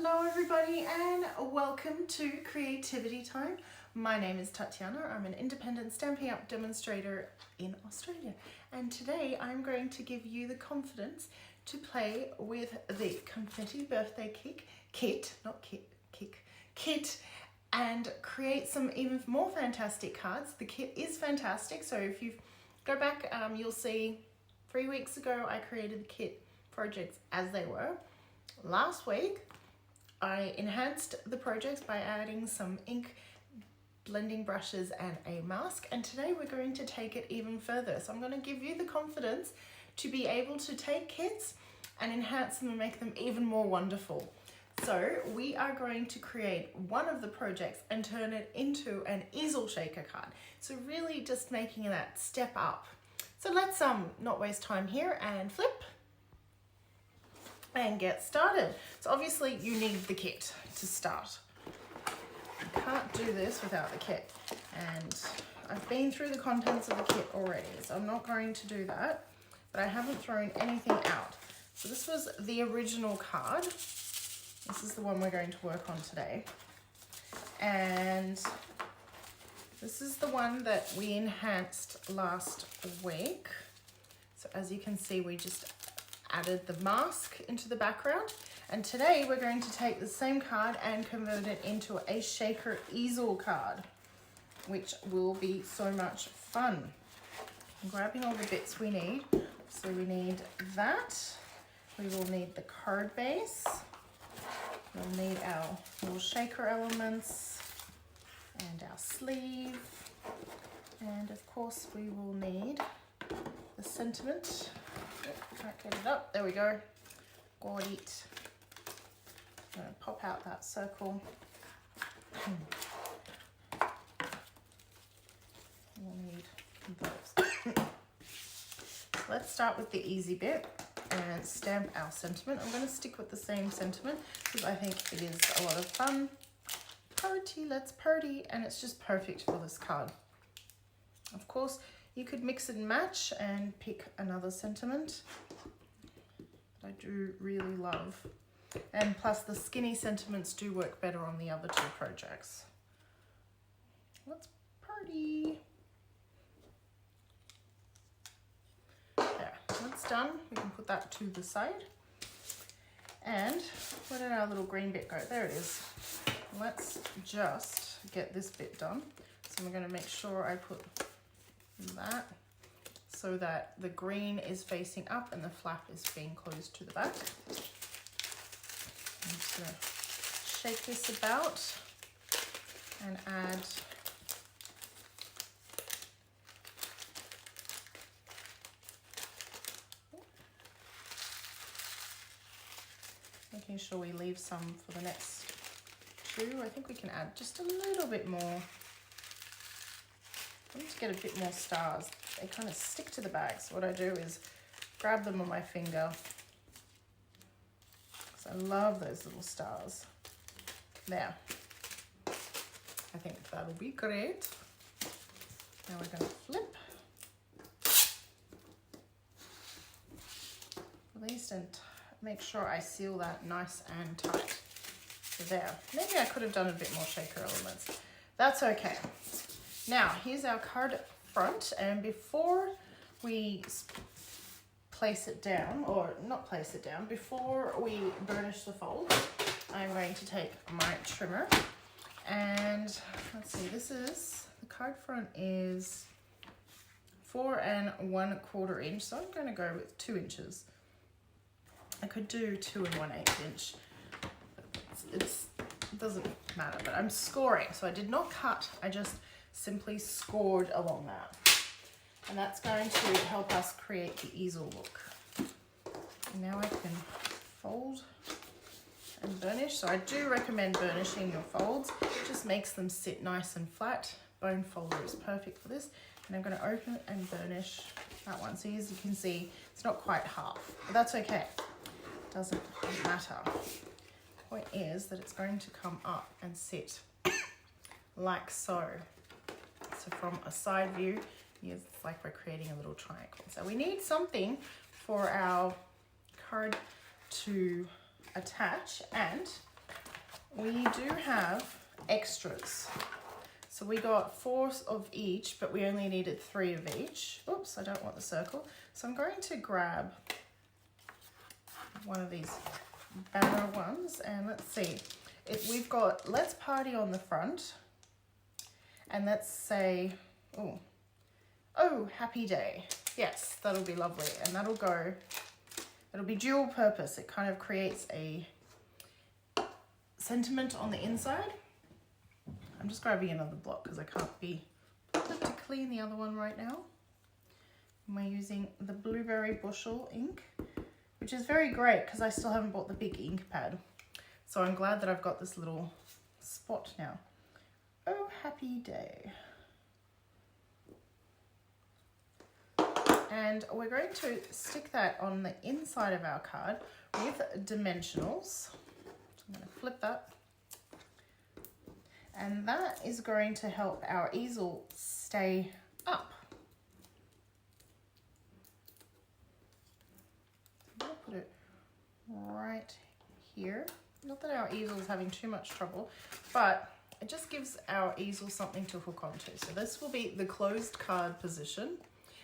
Hello everybody and welcome to Creativity Time. My name is Tatiana. I'm an independent Stampin' Up! Demonstrator in Australia, and today I'm going to give you the confidence to play with the Confetti birthday kit and create some even more fantastic cards. The kit is fantastic, so if you go back you'll see 3 weeks ago I created the kit projects as they were. Last week I enhanced the projects by adding some ink, blending brushes and a mask, and today we're going to take it even further. So I'm going to give you the confidence to be able to take kits and enhance them and make them even more wonderful. So we are going to create one of the projects and turn it into an easel shaker card. So really just making that step up. So let's not waste time here and flip and get started. So obviously you need the kit to start. You can't do this without the kit, and I've been through the contents of the kit already, so I'm not going to do that, but I haven't thrown anything out. So this was the original card. This is the one we're going to work on today, and this is the one that we enhanced last week. So as you can see, we just added the mask into the background, and today we're going to take the same card and convert it into a shaker easel card, which will be so much fun. I'm grabbing all the bits we need. So we need that, we will need the card base, we'll need our little shaker elements and our sleeve, and of course we will need the sentiment. Can't get it up. There we go. Got it. I'm going to pop out that circle. We'll need those. Let's start with the easy bit and stamp our sentiment. I'm going to stick with the same sentiment because I think it is a lot of fun. Party, let's party, and it's just perfect for this card. Of course, you could mix and match and pick another sentiment that I do really love. And plus the skinny sentiments do work better on the other two projects. Let's party. There, that's done. We can put that to the side. And where did our little green bit go? There it is. Let's just get this bit done. So I'm going to make sure I put that so that the green is facing up and the flap is being closed to the back. I'm just going to shake this about and add making sure we leave some for the next two. I think we can add just a little bit more. I need to get a bit more stars. They kind of stick to the bag. So what I do is grab them on my finger, because I love those little stars. There. I think that'll be great. Now we're going to flip. Release and make sure I seal that nice and tight. So there. Maybe I could have done a bit more shaker elements. That's okay. Now, here's our card front, and before we place it down, or not place it down, before we burnish the folds, I'm going to take my trimmer, and let's see, this is, the card front is 4 1/4 inch, so I'm going to go with 2 inches. I could do 2 1/8 inch. It doesn't matter, but I'm scoring, so I did not cut, I just simply scored along that, and that's going to help us create the easel look. And now I can fold and burnish. So I do recommend burnishing your folds. It just makes them sit nice and flat. Bone folder is perfect for this, and I'm going to open it and burnish that one. So as you can see, it's not quite half, but that's okay. It doesn't matter. The point is that it's going to come up and sit like so. So from a side view, it's like we're creating a little triangle. So we need something for our card to attach, and we do have extras. So we got 4 of each, but we only needed 3 of each. Oops, I don't want the circle. So I'm going to grab one of these banner ones, and let's see. We've got Let's Party on the front, and let's say, oh, Happy Day. Yes, that'll be lovely, and it'll be dual purpose. It kind of creates a sentiment on the inside. I'm just grabbing another block because I can't be bothered to clean the other one right now. And we're using the Blueberry Bushel ink, which is very great because I still haven't bought the big ink pad. So I'm glad that I've got this little spot now. Oh, Happy Day. And we're going to stick that on the inside of our card with dimensionals. I'm going to flip that. And that is going to help our easel stay up. I'm going to put it right here. Not that our easel is having too much trouble, but it just gives our easel something to hook onto. So this will be the closed card position.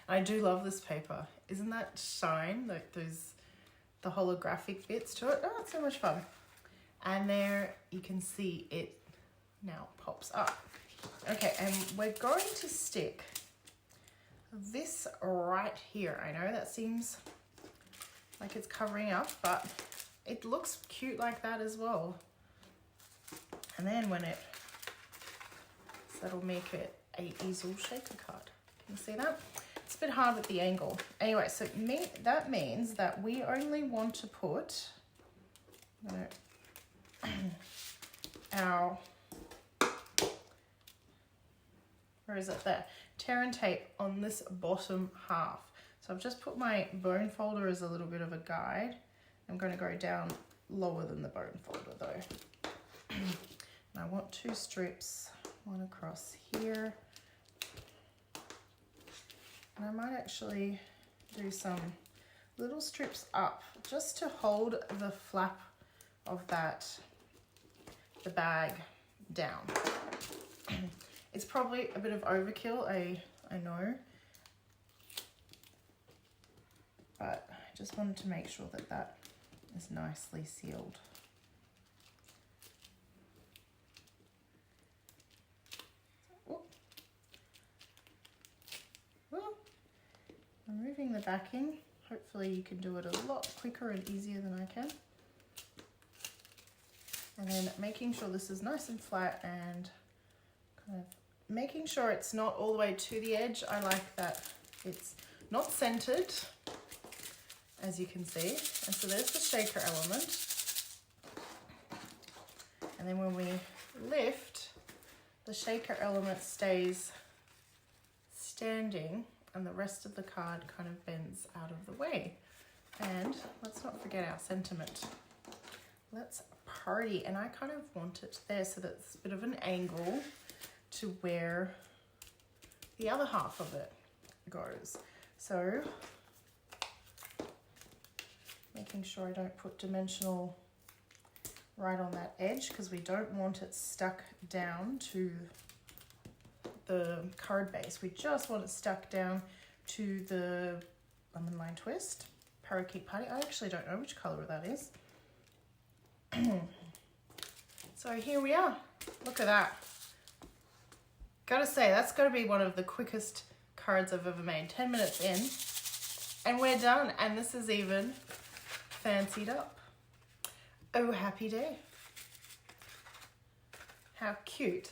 I do love this paper. Isn't that shine? Like the holographic bits to it. Oh, it's so much fun. And there you can see it now pops up. Okay, and we're going to stick this right here. I know that seems like it's covering up, but it looks cute like that as well. And then that'll make it a easel shaker card. Can you see that? It's a bit hard with the angle. Anyway, so that means that we only want to put our, where is it there? Tear and tape on this bottom half. So I've just put my bone folder as a little bit of a guide. I'm going to go down lower than the bone folder though. And I want 2 strips, one across here. And I might actually do some little strips up just to hold the flap of the bag down. It's probably a bit of overkill, I know, but I just wanted to make sure that is nicely sealed. Removing the backing. Hopefully you can do it a lot quicker and easier than I can. And then making sure this is nice and flat and kind of making sure it's not all the way to the edge. I like that it's not centered, as you can see. And so there's the shaker element. And then when we lift, the shaker element stays standing and the rest of the card kind of bends out of the way. And let's not forget our sentiment. Let's party. And I kind of want it there so that it's a bit of an angle to where the other half of it goes. So making sure I don't put dimensional right on that edge because we don't want it stuck down to the card base. We just want it stuck down to the lemon line twist, parakeet party. I actually don't know which color that is. So here we are. Look at that. Gotta say, that's gotta be one of the quickest cards I've ever made. 10 minutes in and we're done. And this is even fancied up. Oh, happy day. How cute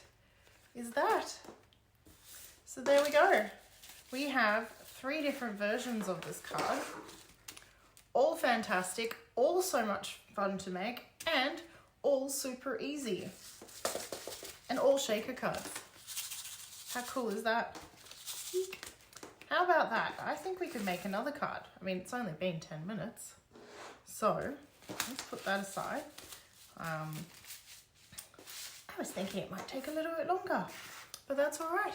is that? So there we go. We have 3 different versions of this card. All fantastic, all so much fun to make, and all super easy. And all shaker cards. How cool is that? How about that? I think we could make another card. I mean, it's only been 10 minutes. So let's put that aside. I was thinking it might take a little bit longer, but that's all right.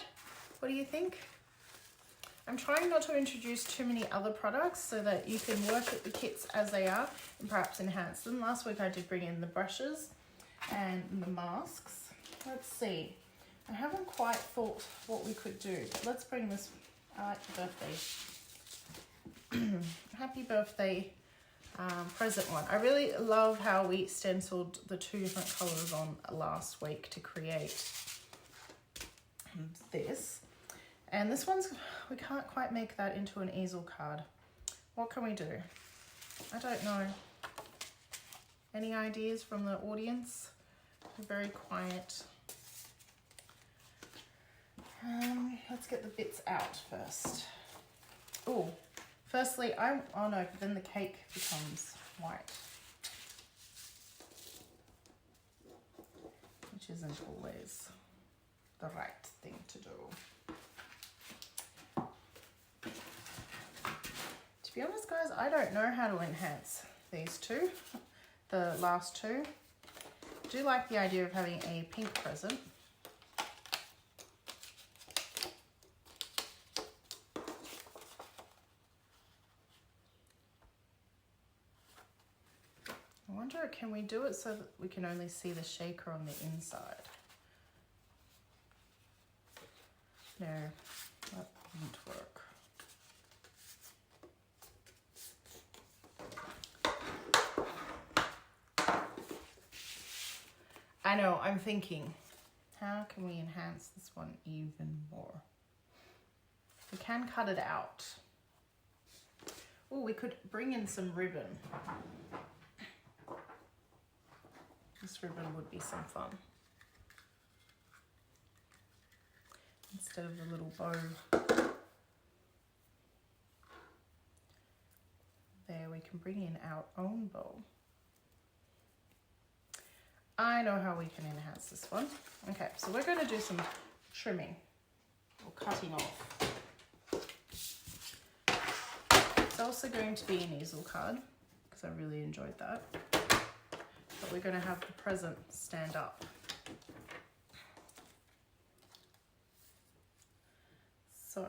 What do you think? I'm trying not to introduce too many other products so that you can work at the kits as they are and perhaps enhance them. Last week I did bring in the brushes and the masks. Let's see. I haven't quite thought what we could do, but let's bring this. I like the birthday. Happy birthday present one. I really love how we stenciled the 2 different colors on last week to create this. And this one's, we can't quite make that into an easel card. What can we do? I don't know. Any ideas from the audience? They're very quiet. Let's get the bits out first. Oh, firstly, oh no, but then the cake becomes white. Which isn't always the right thing to do. To be honest, guys, I don't know how to enhance these two, the last two. I do like the idea of having a pink present. I wonder, can we do it so that we can only see the shaker on the inside? No, that wouldn't work. I know, I'm thinking, how can we enhance this one even more? We can cut it out. Oh, we could bring in some ribbon. This ribbon would be some fun. Instead of the little bow. There, we can bring in our own bow. I know how we can enhance this one. Okay, so we're going to do some trimming or cutting off. It's also going to be an easel card because I really enjoyed that. But we're going to have the present stand up. So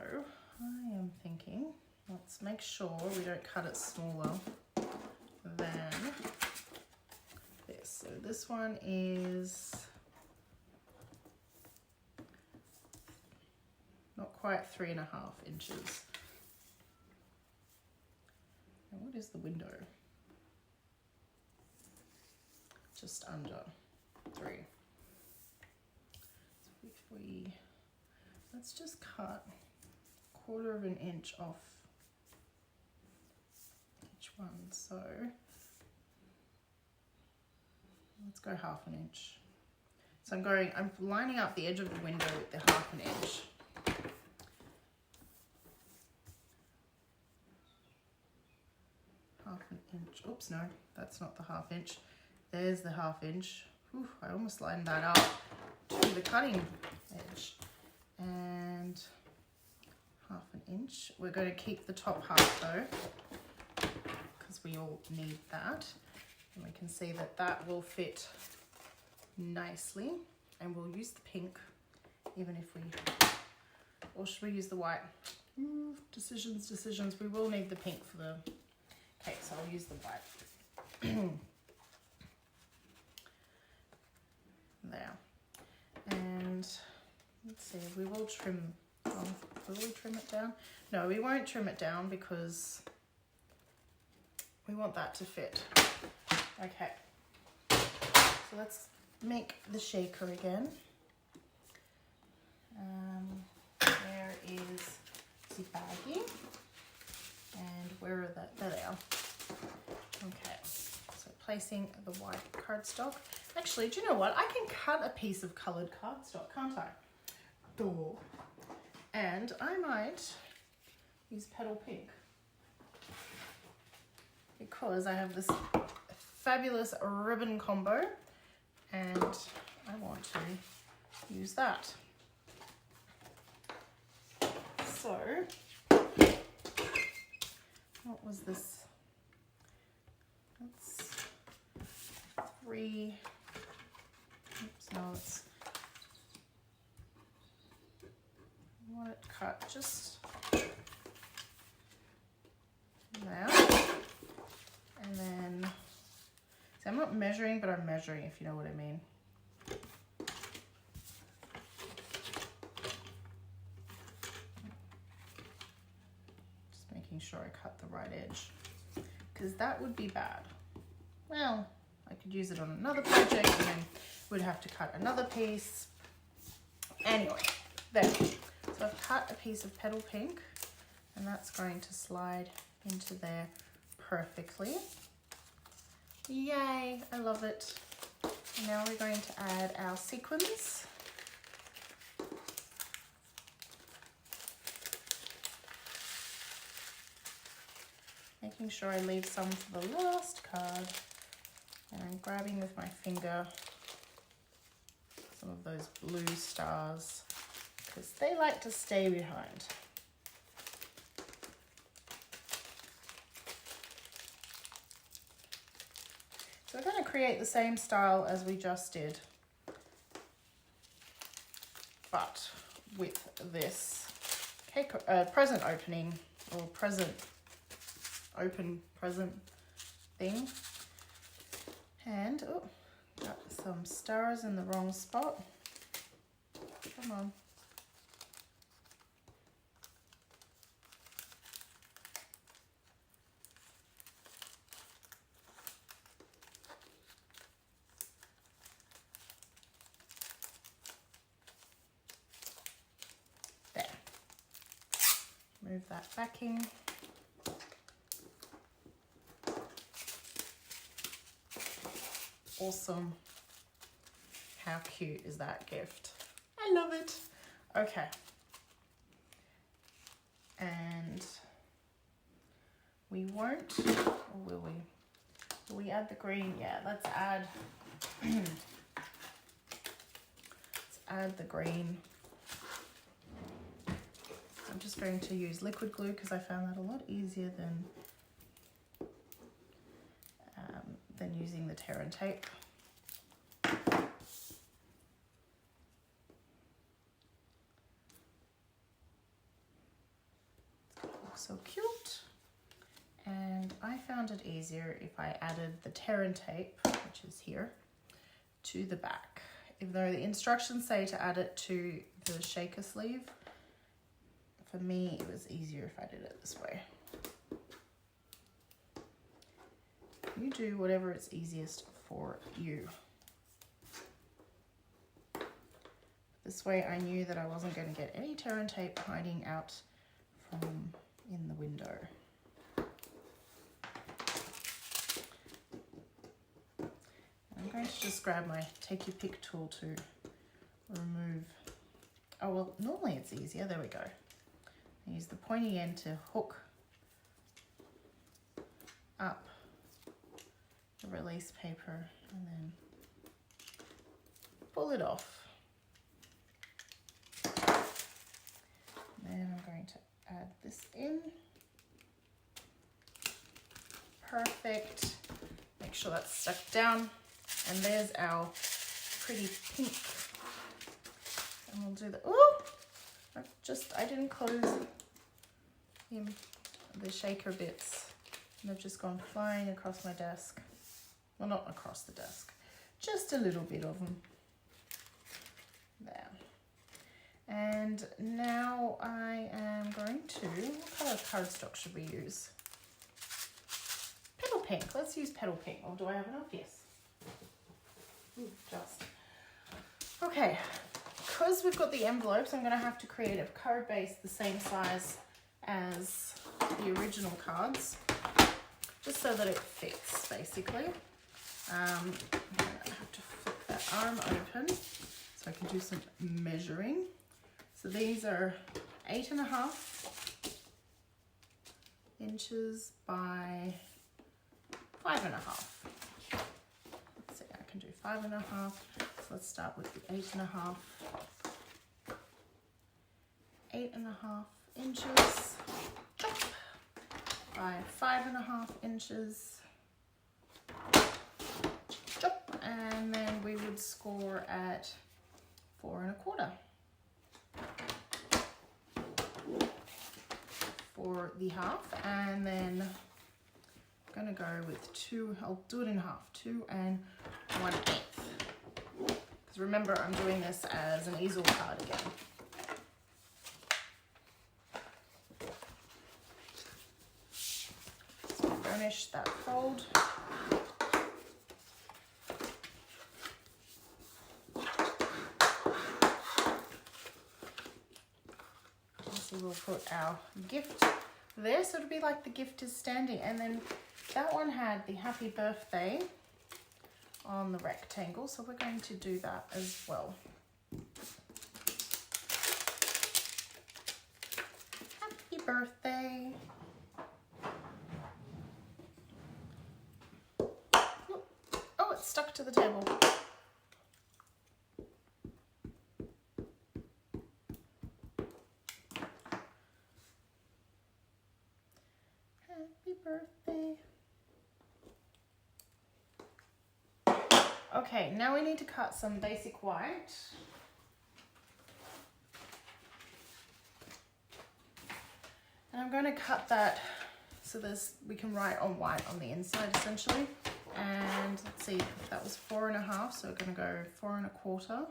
I am thinking, let's make sure we don't cut it smaller than this. So this one is not quite 3.5 inches. And what is the window? Just under 3. So if let's just cut 1/4 of an inch off each one. So let's go 1/2 inch. So I'm lining up the edge of the window with the 1/2 inch. Oops, no, that's not the 1/2 inch. There's the 1/2 inch. Whew, I almost lined that up to the cutting edge. And 1/2 inch. We're going to keep the top half though, because we all need that. And we can see that that will fit nicely. And we'll use the pink, even if we, or should we use the white? Ooh, decisions. We will need the pink for the cake, so I'll use the white. There. And let's see, we will trim, will we trim it down? No, we won't trim it down because we want that to fit. Okay, so let's make the shaker again. There is the baggie, and where are that? There they are. Okay, so placing the white cardstock. Actually, do you know what? I can cut a piece of coloured cardstock, can't I? Oh. And I might use petal pink because I have this fabulous ribbon combo and I want to use that. So, what was this? That's 3. Oops, no, it's, I want it cut just there. And then, see, I'm not measuring, but I'm measuring, if you know what I mean. Just making sure I cut the right edge, because that would be bad. Well, I could use it on another project and then would have to cut another piece. Anyway, there. So I've cut a piece of petal pink, and that's going to slide into there perfectly. Yay, I love it. And now we're going to add our sequins. Making sure I leave some for the last card. And I'm grabbing with my finger some of those blue stars because they like to stay behind. So we're going to create the same style as we just did, but with this cake present opening or open present thing. And oh, got some stars in the wrong spot. Come on. There. Move that backing. Awesome. How cute is that gift? I love it. Okay. And we won't, or will we? Will we add the green? Yeah, let's add, let's add the green. I'm just going to use liquid glue because I found that a lot easier than using the tear and tape. Looks so cute. And I found it easier if I added the tear and tape, which is here, to the back. Even though the instructions say to add it to the shaker sleeve, for me it was easier if I did it this way. You do whatever is easiest for you. This way I knew that I wasn't going to get any tear and tape hiding out from in the window. I'm going to just grab my take your pick tool to remove. Oh, well, normally it's easier. There we go. I use the pointy end to hook up the release paper and then pull it off. And then I'm going to add this in. Perfect. Make sure that's stuck down. And there's our pretty pink. And we'll do the, oh, I didn't close the shaker bits. And they've just gone flying across my desk. Well, not across the desk, just a little bit of them. There. And now I am going to, what color cardstock should we use? Petal pink. Let's use petal pink. Oh, do I have enough? Yes. Ooh, just. Okay, because we've got the envelopes, I'm going to have to create a card base the same size as the original cards, just so that it fits, basically. I'm going to have to flip that arm open so I can do some measuring. So these are 8.5 inches by 5.5. Let's see, I can do 5.5. So let's start with the 8.5. 8.5 inches by 5.5 inches. And then we would score at 4.25 for the half, and then I'm going to go with 2, I'll do it in half, 2 1/8. Because remember, I'm doing this as an easel card again. So burnish that fold. So we'll put our gift there, so it'll be like the gift is standing. And then that one had the happy birthday on the rectangle, so we're going to do that as well. Happy birthday. Oh, it's stuck to the table. Happy birthday. Okay, now we need to cut some basic white. And I'm going to cut that so we can write on white on the inside essentially. And let's see, if that was 4 1/2, so we're going to go 4 1/4.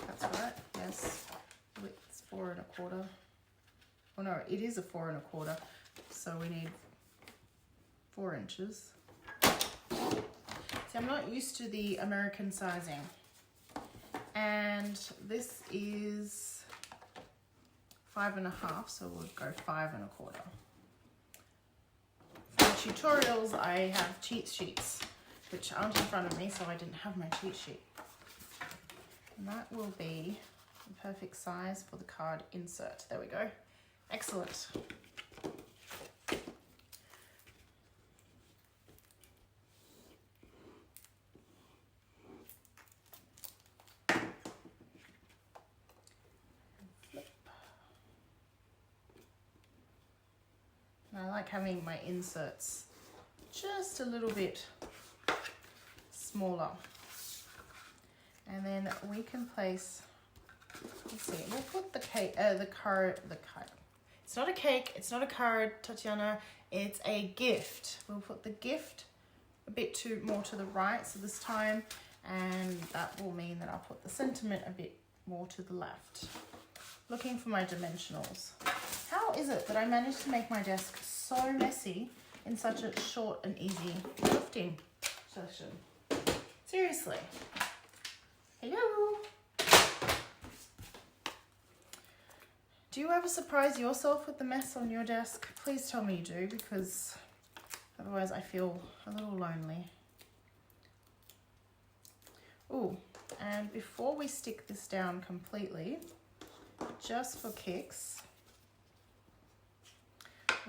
That's right, yes. It's 4 1/4. Oh no, it is a 4 1/4. So we need 4 inches. See, I'm not used to the American sizing. And this is 5 1/2, so we'll go 5 1/4. For tutorials, I have cheat sheets, which aren't in front of me, so I didn't have my cheat sheet. And that will be the perfect size for the card insert. There we go. Excellent. I like having my inserts just a little bit smaller. And then we can place, let's see, we'll put the cake, the card. It's not a cake, it's not a card, Tatiana, it's a gift. We'll put the gift a bit more to the right, so this time, and that will mean that I'll put the sentiment a bit more to the left. Looking for my dimensionals. How is it that I managed to make my desk so messy in such a short and easy lifting session? Seriously. Hello. Do you ever surprise yourself with the mess on your desk? Please tell me you do, because otherwise I feel a little lonely. Ooh, and before we stick this down completely, just for kicks,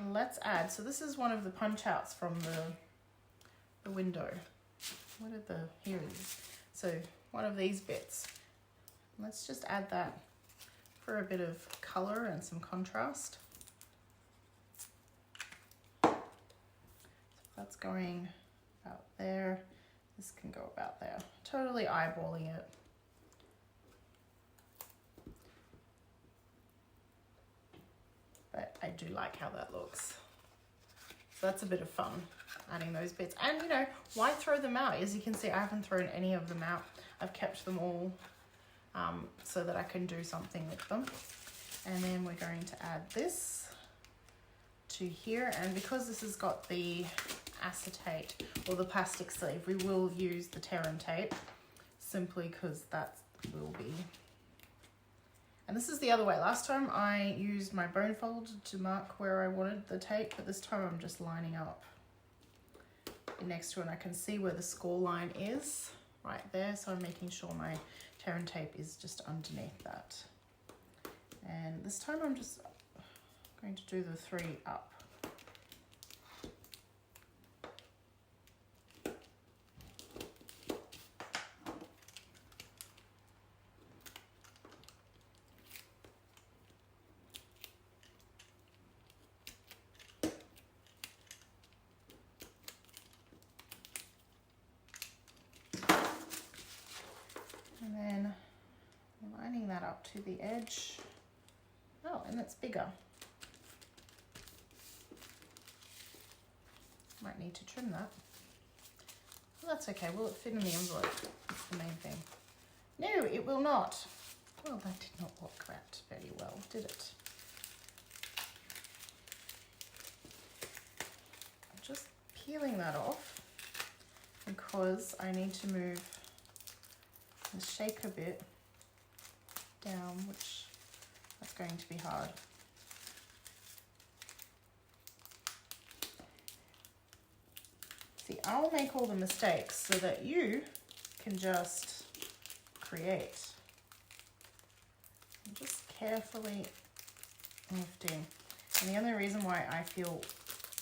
let's add, so this is one of the punch outs from the window. What are here it is. So one of these bits. Let's just add that for a bit of color and some contrast. So that's going about there. This can go about there. Totally eyeballing it. But I do like how that looks. So that's a bit of fun, adding those bits. And you know, why throw them out? As you can see, I haven't thrown any of them out. I've kept them all so that I can do something with them. And then we're going to add this to here. And because this has got the acetate or the plastic sleeve, we will use the tear and tape simply because that will be. And this is the other way. Last time I used my bone fold to mark where I wanted the tape, but this time I'm just lining up next to it, and I can see where the score line is right there. So I'm making sure my tear and tape is just underneath that. And this time I'm just going to do the 3 up. And then lining that up to the edge. and it's bigger. Might need to trim that. Well, that's okay. Will it fit in the envelope? That's the main thing. No, it will not. Well, that did not look wrapped very well, did it? I'm just peeling that off because I need to move the shaker bit down, which that's going to be hard. See, I'll make all the mistakes so that you can just create. I'm just carefully lifting. And the only reason why I feel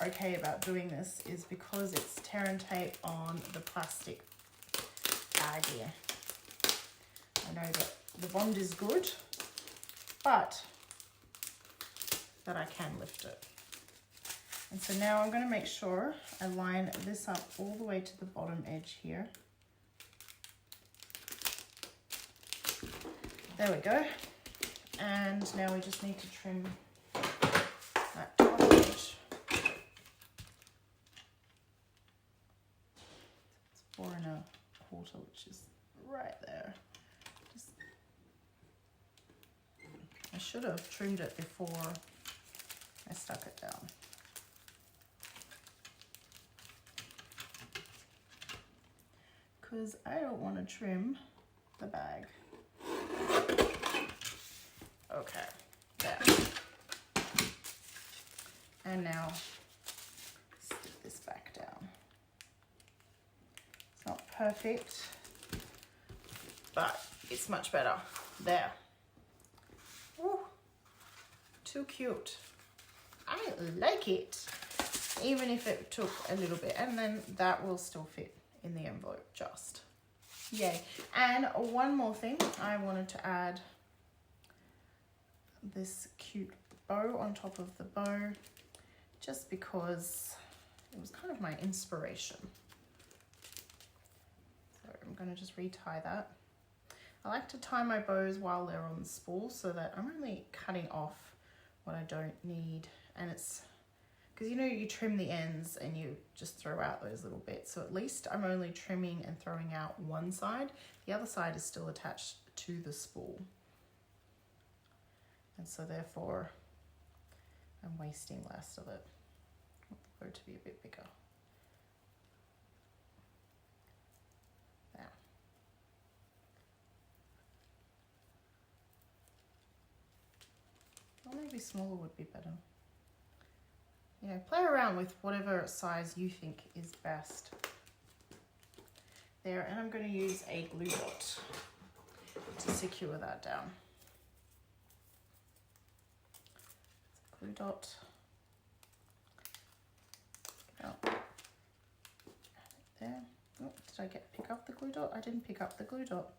okay about doing this is because it's tear and tape on the plastic bag here. I know that the bond is good, but that I can lift it. And so now I'm going to make sure I line this up all the way to the bottom edge here. There we go. And now we just need to trim that top edge. It's 4 1/4, which is right there. I should have trimmed it before I stuck it down. Because I don't want to trim the bag. Okay, there. And now stick this back down. It's not perfect, but it's much better. There. Woo. Too cute. I like it. Even if it took a little bit, and then that will still fit in the envelope just. Yay. And one more thing, I wanted to add this cute bow on top of the bow, just because it was kind of my inspiration. So I'm going to just retie that. I like to tie my bows while they're on the spool so that I'm only cutting off what I don't need, and it's because, you know, you trim the ends and you just throw out those little bits. So at least I'm only trimming and throwing out one side. The other side is still attached to the spool. And so therefore, I'm wasting less of it. I want the bow to be a bit bigger. There. Or maybe smaller would be better. You know, play around with whatever size you think is best. There, and I'm going to use a glue dot to secure that down. Glue dot. Oh. Add it there. Oh, did I pick up the glue dot? I didn't pick up the glue dot.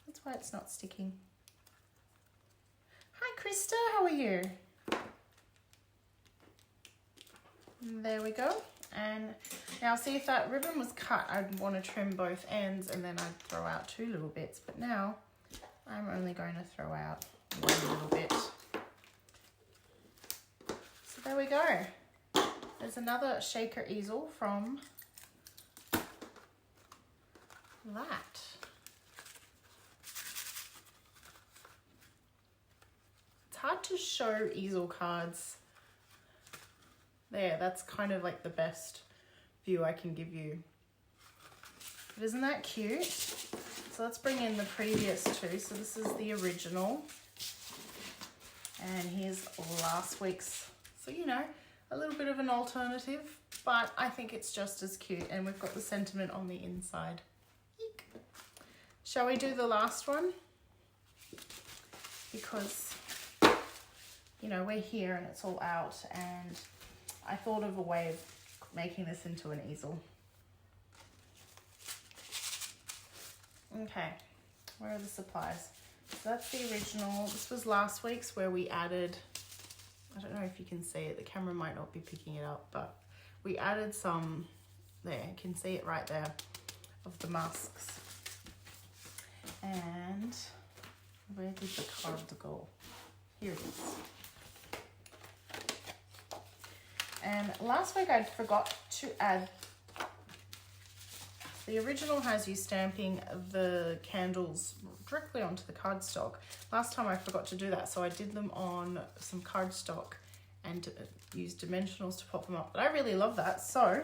That's why it's not sticking. Hi, Krista. How are you? There we go. And now see, if that ribbon was cut, I'd want to trim both ends and then I'd throw out 2 little bits. But now I'm only going to throw out 1 little bit. So there we go. There's another shaker easel from that. It's hard to show easel cards. There, that's kind of like the best view I can give you. But isn't that cute? So let's bring in the previous 2. So this is the original. And here's last week's. So, you know, a little bit of an alternative, but I think it's just as cute. And we've got the sentiment on the inside. Eek. Shall we do the last one? Because, you know, we're here and it's all out, and I thought of a way of making this into an easel. Okay, where are the supplies? So that's the original. This was last week's, where we added, I don't know if you can see it, the camera might not be picking it up, but we added some, there, you can see it right there, of the masks. And where did the card go? Here it is. And last week I forgot to add, the original has you stamping the candles directly onto the cardstock. Last time I forgot to do that, so I did them on some cardstock and used dimensionals to pop them up. But I really love that, so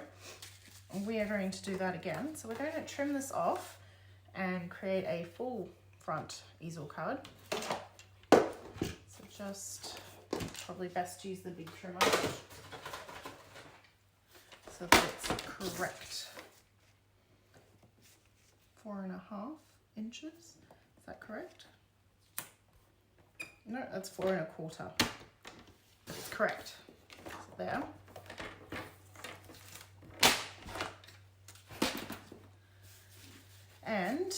we are going to do that again. So we're going to trim this off and create a full front easel card. So just probably best to use the big trimmer so that it's correct. 4.5 inches, is that correct? No, that's 4.25. It's correct. So there. And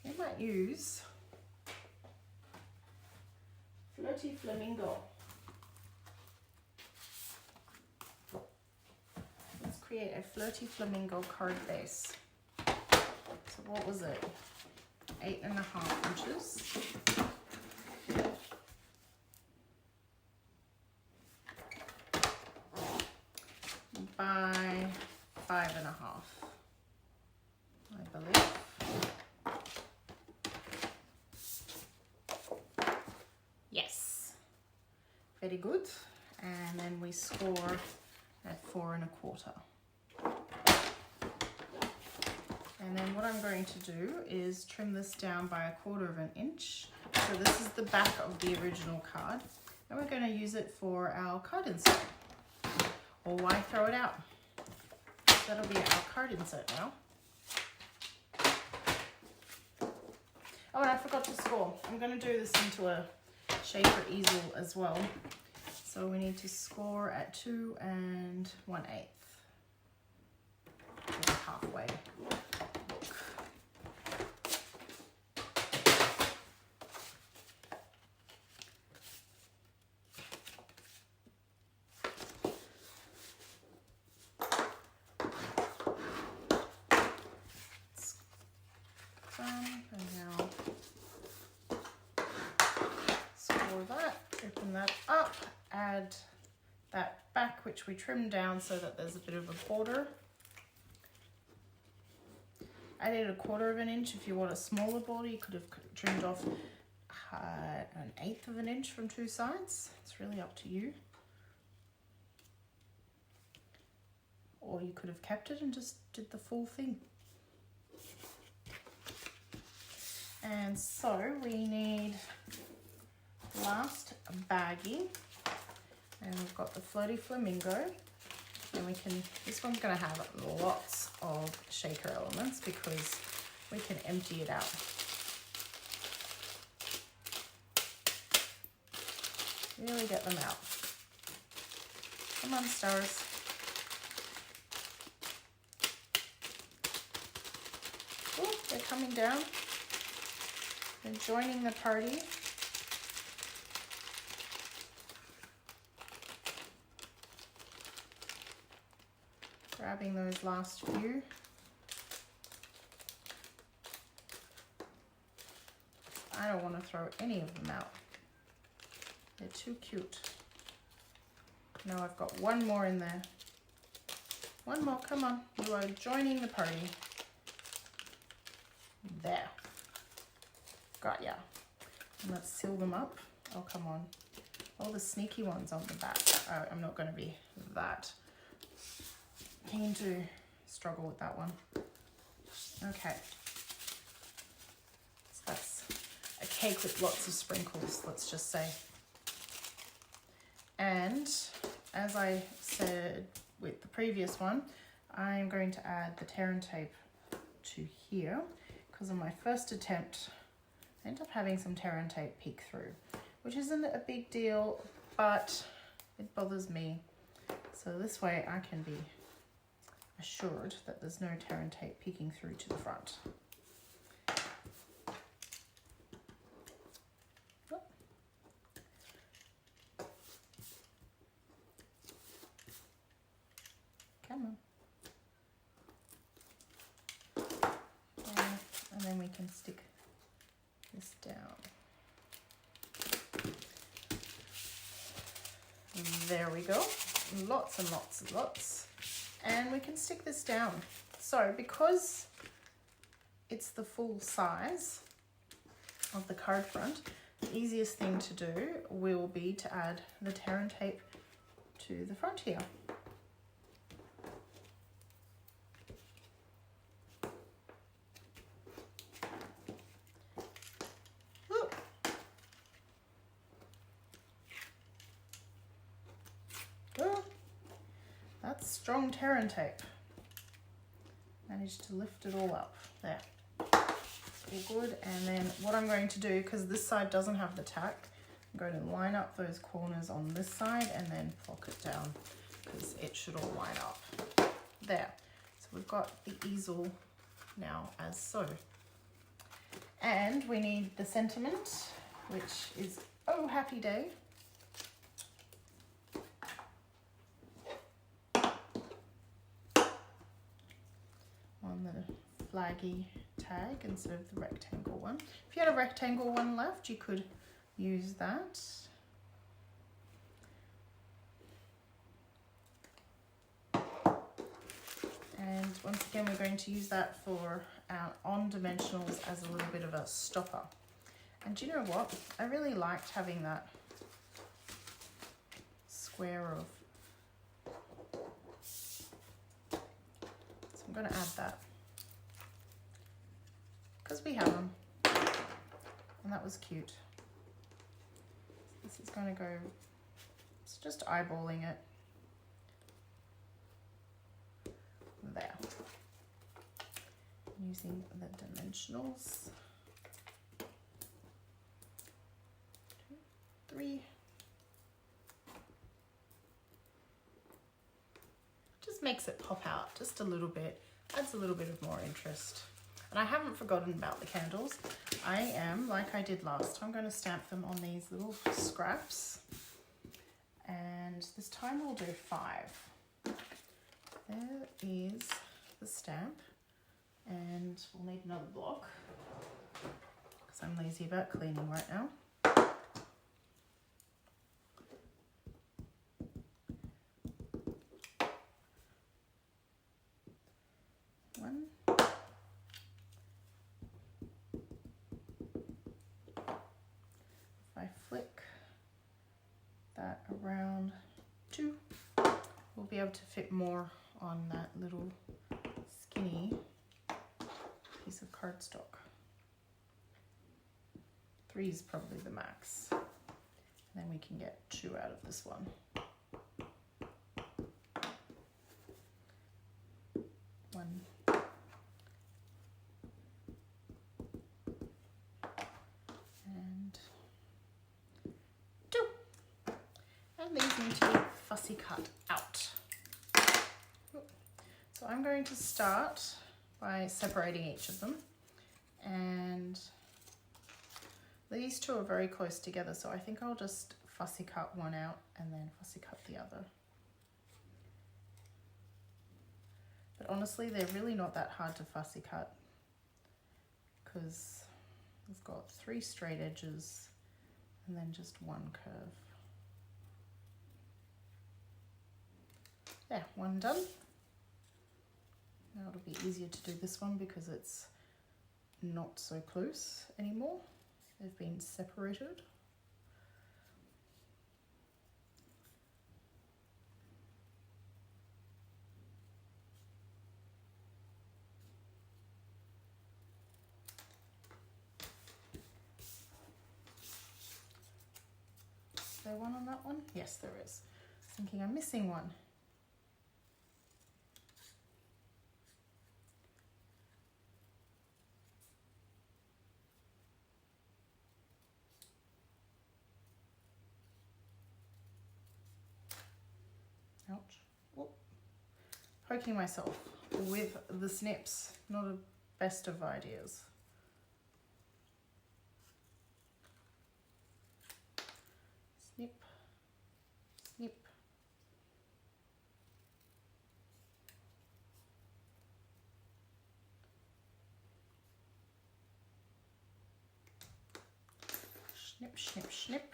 we might use Flirty Flamingo. Let's create a Flirty Flamingo card base. So what was it? 8.5 inches. By 5.5, I believe. Yes, very good. And then we score at 4.25. And then what I'm going to do is trim this down by 1/4 inch. So this is the back of the original card, and we're going to use it for our card insert. Or why throw it out? That'll be our card insert now. Oh, and I forgot to score. I'm going to do this into a shaper easel as well. So we need to score at 2 1/8. Halfway. And now score that, open that up, add that back which we trimmed down so that there's a bit of a border. I did 1/4 inch. If you want a smaller border, you could have trimmed off 1/8 inch from 2 sides. It's really up to you. Or you could have kept it and just did the full thing. And so we need last baggie, and we've got the Flirty Flamingo, and we can, this one's going to have lots of shaker elements because we can empty it out. Really get them out. Come on, stars. Oh, they're coming down. And joining the party. Grabbing those last few. I don't want to throw any of them out. They're too cute. Now I've got one more in there. One more, come on. You are joining the party. There. Got ya. And let's seal them up. Oh, come on. All the sneaky ones on the back. I'm not going to be that keen to struggle with that one. Okay. So that's a cake with lots of sprinkles, let's just say. And as I said with the previous one, I'm going to add the tear and tape to here because on my first attempt, I ended up having some tear and tape peek through, which isn't a big deal, but it bothers me. So this way I can be assured that there's no tear and tape peeking through to the front. Come on. Yeah, and then we can stick this down. There we go. Lots and lots and lots. And we can stick this down. So because it's the full size of the card front, the easiest thing to do will be to add the tear and tape to the front here. Look. Oh, that's strong tear and tape. Managed to lift it all up there. All good. And then what I'm going to do, because this side doesn't have the tack, I'm going to line up those corners on this side and then plock it down because it should all line up there. So we've got the easel now as so. And we need the sentiment, which is "Oh Happy Day." On the flaggy tag instead of the rectangle one. If you had a rectangle one left, you could use that. And once again, we're going to use that for our on dimensionals as a little bit of a stopper. And do you know what? I really liked having that square of, so I'm going to add that because we have them, and that was cute. This is going to go, it's just eyeballing it there, using the dimensionals. 2, 3. Just makes it pop out just a little bit, adds a little bit of more interest. And I haven't forgotten about the candles. I am, like I did last time, going to stamp them on these little scraps. And this time we'll do 5. There is the stamp. And we'll need another block because I'm lazy about cleaning right now. One. If I flick that around 2, we'll be able to fit more on that little skinny piece of cardstock. 3 is probably the max. And then we can get 2 out of this one. One. And 2. And these need to be fussy cut out. So I'm going to start by separating each of them, and these 2 are very close together, so I think I'll just fussy cut one out and then fussy cut the other. But honestly, they're really not that hard to fussy cut because we've got 3 straight edges and then just 1 curve. There, 1 done. Now it'll be easier to do this one because it's not so close anymore. They've been separated. Is there one on that one? Yes, there is. I was thinking I'm missing one. Ouch. Oh. Poking myself with the snips. Not a best of ideas. Snip. Snip. Snip, snip, snip.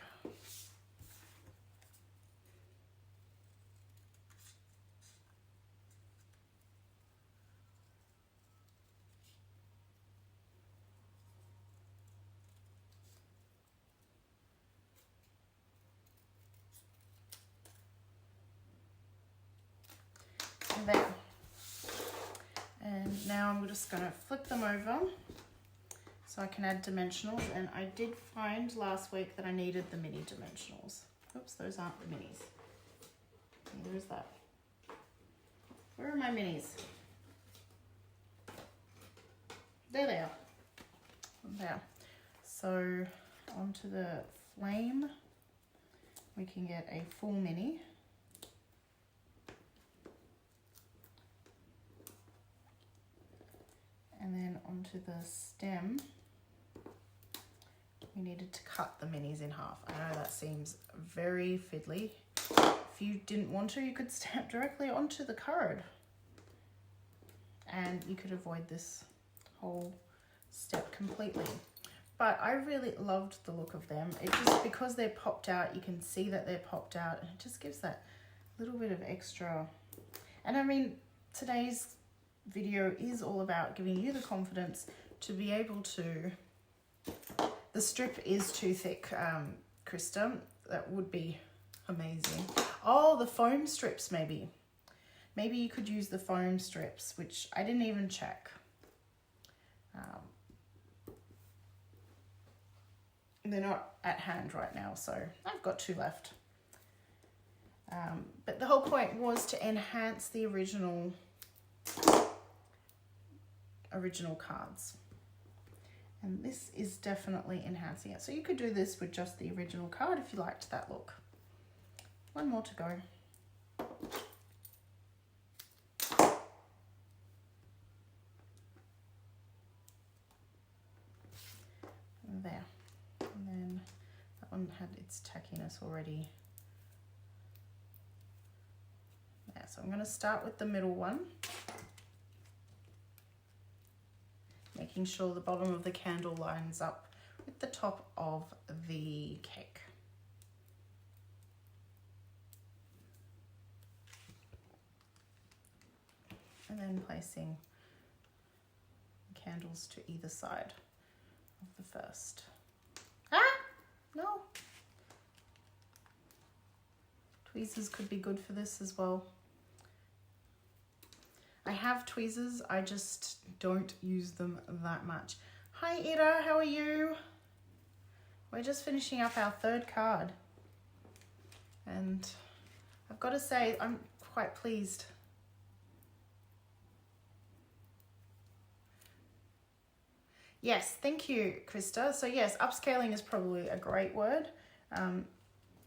There. And now I'm just going to flip them over so I can add dimensionals. And I did find last week that I needed the mini dimensionals. Oops, those aren't the minis. Neither is that. Where are my minis? There they are. There. So onto the flame, we can get a full mini. And then onto the stem, we needed to cut the minis in half. I know that seems very fiddly. If you didn't want to, you could stamp directly onto the card. And you could avoid this whole step completely. But I really loved the look of them. It just, because they're popped out, you can see that they're popped out, and it just gives that little bit of extra. And I mean, today's video is all about giving you the confidence to be able to, the strip is too thick, Krista, that would be amazing. Oh, the foam strips, maybe you could use the foam strips, which I didn't even check. They're not at hand right now, so I've got 2 left. But the whole point was to enhance the original cards, and this is definitely enhancing it. So you could do this with just the original card if you liked that look. One more to go. There, and then that one had its tackiness already. There, so I'm going to start with the middle one, making sure the bottom of the candle lines up with the top of the cake. And then placing candles to either side of the first. Ah, no. Tweezers could be good for this as well. I have tweezers, I just don't use them that much. Hi Ida, how are you? We're just finishing up our 3rd card. And I've got to say, I'm quite pleased. Yes, thank you, Krista. So yes, upscaling is probably a great word.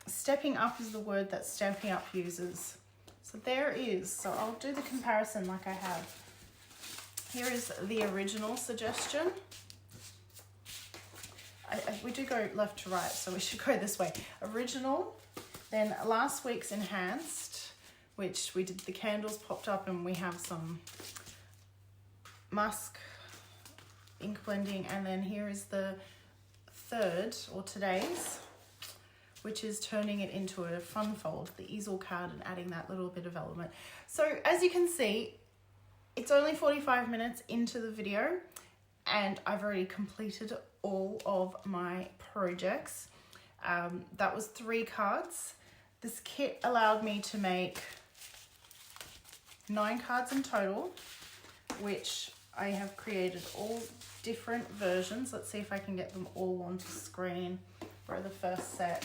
Stepping up is the word that Stampin' Up uses. So there is. So I'll do the comparison like I have. Here is the original suggestion. We do go left to right, so we should go this way. Original, then last week's enhanced, which we did the candles popped up, and we have some musk ink blending, and then here is the 3rd, or today's, which is turning it into a fun fold, the easel card, and adding that little bit of element. So as you can see, it's only 45 minutes into the video, and I've already completed all of my projects. That was 3 cards. This kit allowed me to make 9 cards in total, which I have created all different versions. Let's see if I can get them all onto screen for the first set.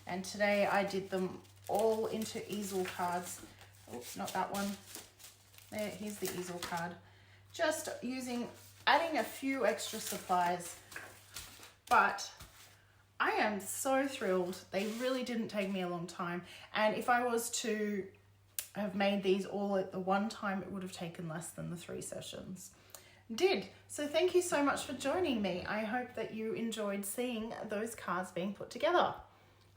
And today I did them all into easel cards. Oops, not that one. There, here's the easel card. Just adding a few extra supplies, but I am so thrilled. They really didn't take me a long time. And if I was to have made these all at the one time, it would have taken less than the 3 sessions did. So thank you so much for joining me. I hope that you enjoyed seeing those cards being put together.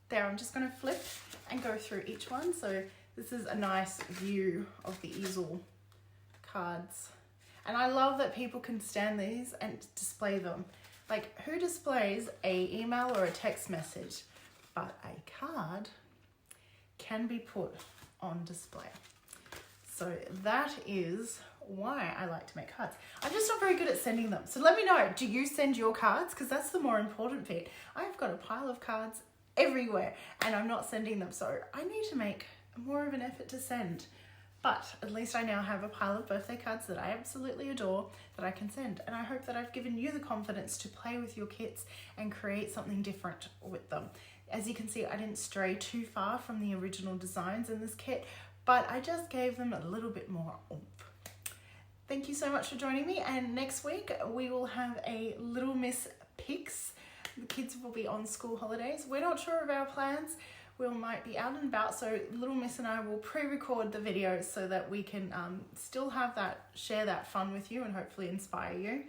There, I'm just going to flip and go through each one. So this is a nice view of the easel cards. And I love that people can stand these and display them. Like, who displays an email or a text message? But a card can be put on display. So that is why I like to make cards. I'm just not very good at sending them. So let me know, do you send your cards? Because that's the more important bit. I've got a pile of cards everywhere and I'm not sending them. So I need to make more of an effort to send. But at least I now have a pile of birthday cards that I absolutely adore that I can send. And I hope that I've given you the confidence to play with your kits and create something different with them. As you can see, I didn't stray too far from the original designs in this kit, but I just gave them a little bit more oomph. Thank you so much for joining me, and next week we will have a Little Miss Picks. The kids will be on school holidays. We're not sure of our plans. We might be out and about, so Little Miss and I will pre-record the videos so that we can still have that, share that fun with you and hopefully inspire you,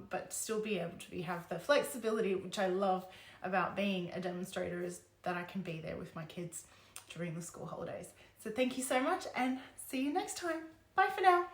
but still be able to have the flexibility, which I love about being a demonstrator, is that I can be there with my kids during the school holidays. So thank you so much, and see you next time. Bye for now.